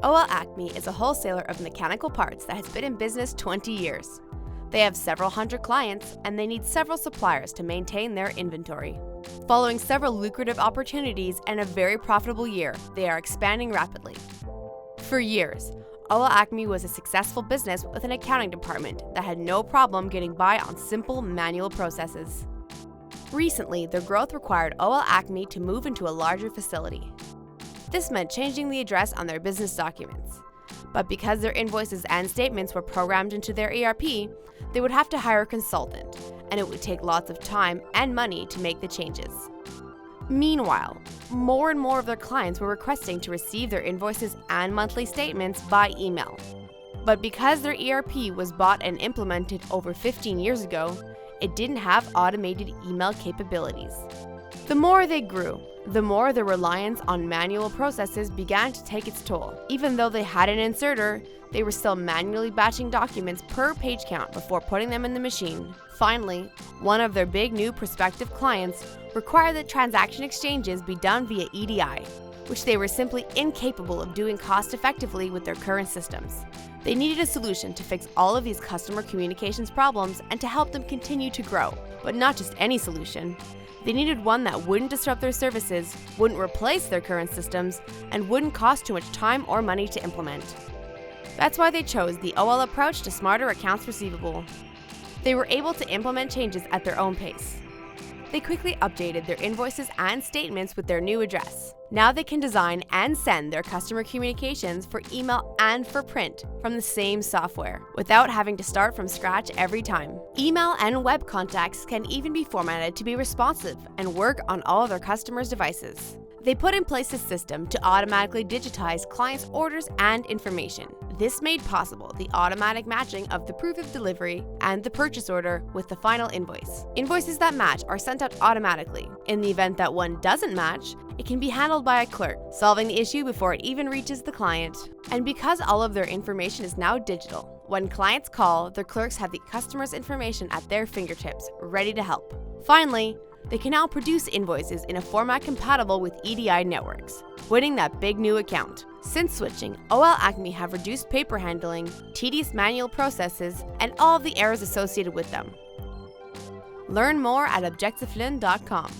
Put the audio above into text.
OL ACME is a wholesaler of mechanical parts that has been in business 20 years. They have several hundred clients, and they need several suppliers to maintain their inventory. Following several lucrative opportunities and a very profitable year, they are expanding rapidly. For years, OL ACME was a successful business with an accounting department that had no problem getting by on simple manual processes. Recently, their growth required OL ACME to move into a larger facility. This meant changing the address on their business documents. But because their invoices and statements were programmed into their ERP, they would have to hire a consultant, and it would take lots of time and money to make the changes. Meanwhile, more and more of their clients were requesting to receive their invoices and monthly statements by email. But because their ERP was bought and implemented over 15 years ago, it didn't have automated email capabilities. The more they grew, the more their reliance on manual processes began to take its toll. Even though they had an inserter, they were still manually batching documents per page count before putting them in the machine. Finally, one of their big new prospective clients required that transaction exchanges be done via EDI, which they were simply incapable of doing cost-effectively with their current systems. They needed a solution to fix all of these customer communications problems and to help them continue to grow. But not just any solution. They needed one that wouldn't disrupt their services, wouldn't replace their current systems, and wouldn't cost too much time or money to implement. That's why they chose the OL approach to smarter accounts receivable. They were able to implement changes at their own pace. They quickly updated their invoices and statements with their new address. Now they can design and send their customer communications for email and for print from the same software, without having to start from scratch every time. Email and web contacts can even be formatted to be responsive and work on all of their customers' devices. They put in place a system to automatically digitize clients' orders and information. This made possible the automatic matching of the proof of delivery and the purchase order with the final invoice. Invoices that match are sent out automatically. In the event that one doesn't match, it can be handled by a clerk, solving the issue before it even reaches the client. And because all of their information is now digital, when clients call, their clerks have the customer's information at their fingertips, ready to help. Finally, they can now produce invoices in a format compatible with EDI networks, winning that big new account. Since switching, OL ACME have reduced paper handling, tedious manual processes, and all of the errors associated with them. Learn more at objectiflune.com.